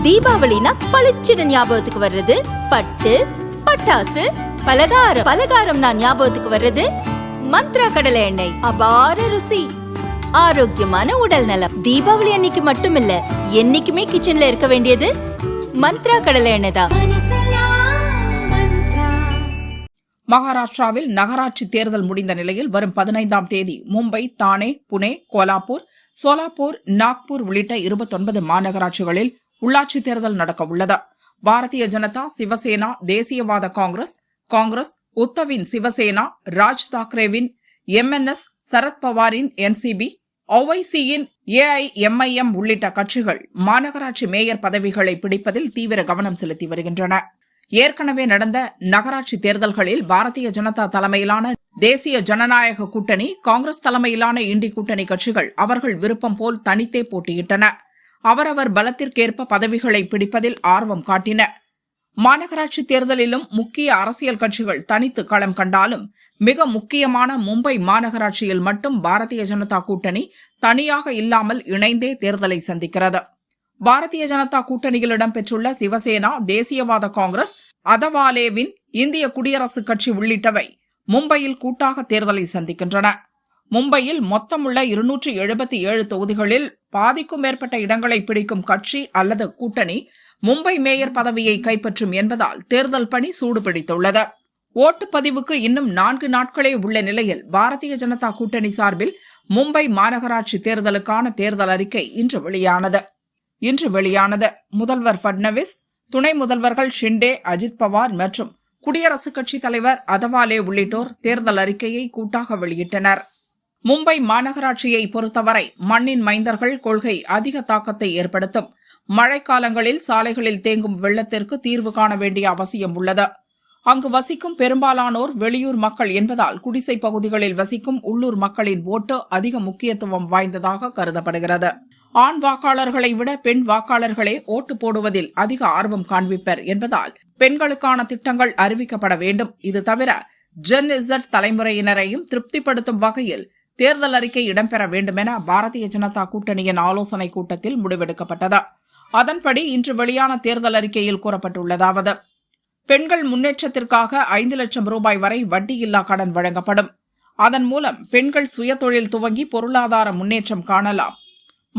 தீபாவளினா பளிச்சிட ஞாபகத்துக்கு வர்றது பட்டு, பட்டாசு, பலகாரம். பலகாரம்னா ஞாபகத்துக்கு வர்றது மந்த்ரா கடலை எண்ணெய். அபார ருசி, ஆரோக்கியமான உடல் நலம். தீபாவளி அன்னைக்கு மட்டும் இல்ல, என்னைக்குமே கிச்சன்ல இருக்க வேண்டியது மந்த்ரா கடலை எண்ணெய் தான். மகாராஷ்டிராவில் நகராட்சி தேர்தல் முடிந்த நிலையில் வரும் 15ஆம் தேதி மும்பை, தானே, புனே, கோலாப்பூர், சோலாப்பூர், நாக்பூர் உள்ளிட்ட 29 மாநகராட்சிகளில் உள்ளாட்சி தேர்தல் நடக்க உள்ளது. பாரதிய ஜனதா, சிவசேனா, தேசியவாத Congress, உத்தவின் Shiv Sena, Raj தாக்கரேவின் MNS, சரத்பவாரின் NCB, OICயின் AIMIM உள்ளிட்ட கட்சிகள் மாநகராட்சி மேயர் பதவிகளை பிடிப்பதில் தீவிர கவனம் செலுத்தி வருகின்றன. ஏற்கனவே நடந்த நகராட்சி தேர்தல்களில் பாரதிய ஜனதா தலைமையிலான தேசிய ஜனநாயக கூட்டணி, காங்கிரஸ் தலைமையிலான இண்டி கூட்டணி கட்சிகள் அவர்கள் விருப்பம் போல் தனித்தே போட்டியிட்டன. அவரவர் பலத்திற்கேற்ப பதவிகளை பிடிப்பதில் ஆர்வம் காட்டின. மாநகராட்சி தேர்தலிலும் முக்கிய அரசியல் கட்சிகள் தனித்து களம் கண்டாலும் மிக முக்கியமான மும்பை மாநகராட்சியில் மட்டும் பாரதிய ஜனதா கூட்டணி தனியாக இல்லாமல் இணைந்தே தேர்தலை சந்திக்கிறது. பாரதிய ஜனதா கூட்டணியில் இடம்பெற்றுள்ள சிவசேனா, தேசியவாத காங்கிரஸ், அதவாலேவின் இந்திய குடியரசுக் கட்சி உள்ளிட்டவை மும்பையில் கூட்டாக தேர்தலை சந்திக்கின்றன. மும்பையில் மொத்தமுள்ள 277 தொகுதிகளில் பாதிக்கும் மேற்பட்ட இடங்களை பிடிக்கும் கட்சி அல்லது கூட்டணி மும்பை மேயர் பதவியை கைப்பற்றும் என்பதால் தேர்தல் பணி சூடுபிடித்துள்ளது. ஓட்டுப்பதிவுக்கு இன்னும் 4 நாட்களே உள்ள நிலையில் பாரதிய ஜனதா கூட்டணி சார்பில் மும்பை மாநகராட்சி தேர்தலுக்கான தேர்தல் அறிக்கை இன்று வெளியானது. முதல்வர் பட்னவிஸ், துணை முதல்வர்கள் ஷிண்டே, அஜித் பவார் மற்றும் குடியரசுக் கட்சித் தலைவர் அதவாலே உள்ளிட்டோர் தேர்தல் அறிக்கையை கூட்டாக வெளியிட்டனர். மும்பை மாநகராட்சியை பொறுத்தவரை மண்ணின் மைந்தர்கள் கொள்கை அதிக தாக்கத்தை ஏற்படுத்தும். மழைக்காலங்களில் சாலைகளில் தேங்கும் வெள்ளத்திற்கு தீர்வு காண வேண்டிய அவசியம் உள்ளது. அங்கு வசிக்கும் பெரும்பாலானோர் வெளியூர் மக்கள் என்பதால் குடிசை பகுதிகளில் வசிக்கும் உள்ளூர் மக்களின் ஓட்டு அதிக முக்கியத்துவம் வாய்ந்ததாக கருதப்படுகிறது. ஆண் வாக்காளர்களை விட பெண் வாக்காளர்களே ஓட்டு போடுவதில் அதிக ஆர்வம் காண்பிப்பர் என்பதால் பெண்களுக்கான திட்டங்கள் அறிவிக்கப்பட வேண்டும். இது தவிர ஜென் இசட் தலைமுறையினரையும் திருப்திப்படுத்தும் வகையில் தேர்தல் அறிக்கை இடம்பெற வேண்டும் என பாரதிய ஜனதா கூட்டணியின் ஆலோசனைக் கூட்டத்தில் முடிவெடுக்கப்பட்டது. அதன்படி இன்று வெளியான தேர்தல் அறிக்கையில் கூறப்பட்டுள்ளதாவது: பெண்கள் முன்னேற்றத்திற்காக 5 லட்சம் ரூபாய் வரை வட்டியில்லா கடன் வழங்கப்படும். அதன் மூலம் பெண்கள் சுயதொழில் துவங்கி பொருளாதார முன்னேற்றம் காணலாம்.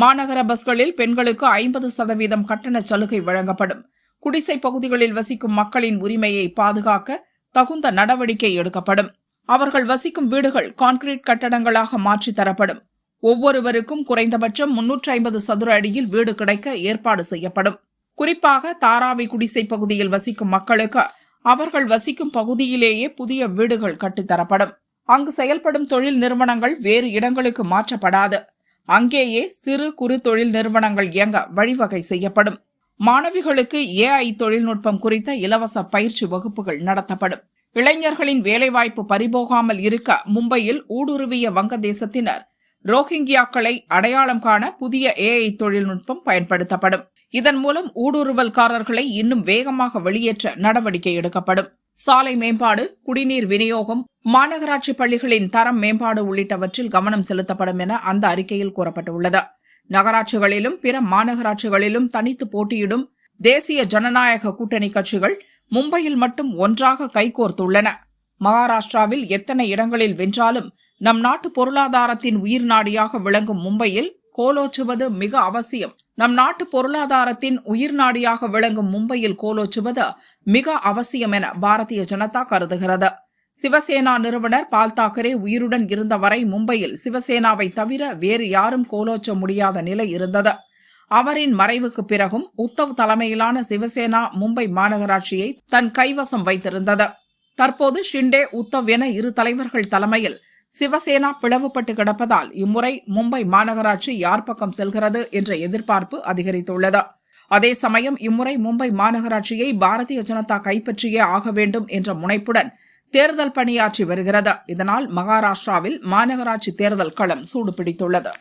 மாநகர பஸ்களில் பெண்களுக்கு 50% கட்டண சலுகை வழங்கப்படும். குடிசை பகுதிகளில் வசிக்கும் மக்களின் உரிமையை பாதுகாக்க தகுந்த நடவடிக்கை எடுக்கப்படும். அவர்கள் வசிக்கும் வீடுகள் கான்கிரீட் கட்டடங்களாக மாற்றித் தரப்படும். ஒவ்வொருவருக்கும் குறைந்தபட்சம் 350 சதுர அடியில் வீடு கிடைக்க ஏற்பாடு செய்யப்படும். குறிப்பாக தாராவி குடிசை பகுதியில் வசிக்கும் மக்களுக்கு அவர்கள் வசிக்கும் பகுதியிலேயே புதிய வீடுகள் கட்டித்தரப்படும். அங்கு செயல்படும் தொழில் நிறுவனங்கள் வேறு இடங்களுக்கு மாற்றப்படாது. அங்கேயே சிறு குறு தொழில் நிறுவனங்கள் இயங்க வழிவகை செய்யப்படும். மாணவிகளுக்கு AI தொழில்நுட்பம் குறித்த இலவச பயிற்சி வகுப்புகள் நடத்தப்படும். இளைஞர்களின் வேலைவாய்ப்பு பறிபோகாமல் இருக்க மும்பையில் ஊடுருவிய வங்கதேசத்தினர் ரோஹிங்கியாக்களை அடையாளம் காண புதிய AI தொழில்நுட்பம் பயன்படுத்தப்படும். இதன் மூலம் ஊடுருவல்காரர்களை இன்னும் வேகமாக வெளியேற்ற நடவடிக்கை எடுக்கப்படும். சாலை மேம்பாடு, குடிநீர் விநியோகம், மாநகராட்சி பள்ளிகளின் தரம் மேம்பாடு உள்ளிட்டவற்றில் கவனம் செலுத்தப்படும் என அந்த அறிக்கையில் கூறப்பட்டுள்ளது. நகராட்சிகளிலும் பிற மாநகராட்சிகளிலும் தனித்து போட்டியிடும் தேசிய ஜனநாயக கூட்டணி கட்சிகள் மும்பையில் மட்டும் ஒன்றாக கைகோர்த்துள்ளன. மகாராஷ்டிராவில் எத்தனை இடங்களில் வென்றாலும் நம் நாட்டு பொருளாதாரத்தின் உயிர் நாடியாக விளங்கும் மும்பையில் கோலோச்சுவது மிக அவசியம். நம் நாட்டு பொருளாதாரத்தின் உயிர் நாடியாக விளங்கும் மும்பையில் கோலோச்சுவது மிக அவசியம் என பாரதிய ஜனதா கருதுகிறது. சிவசேனா நிறுவனர் பால் தாக்கரே உயிருடன் இருந்தவரை மும்பையில் சிவசேனாவை தவிர வேறு யாரும் கோலோச்ச முடியாத நிலை இருந்தது. அவரின் மறைவுக்கு பிறகும் உத்தவ் தலைமையிலான சிவசேனா மும்பை மாநகராட்சியை தன் கைவசம் வைத்திருந்தது. தற்போது ஷிண்டே, உத்தவ் என 2 தலைவர்கள் தலைமையில் சிவசேனா பிளவுபட்டு கிடப்பதால் இம்முறை மும்பை மாநகராட்சி யார் பக்கம் செல்கிறது என்ற எதிர்பார்ப்பு அதிகரித்துள்ளது. அதே சமயம் இம்முறை மும்பை மாநகராட்சியை பாரதிய ஜனதா கைப்பற்றியே ஆக வேண்டும் என்ற முனைப்புடன் தேர்தல் பணியாற்றி வருகிறது. இதனால் மகாராஷ்டிராவில் மாநகராட்சி தேர்தல் களம் சூடுபிடித்துள்ளது.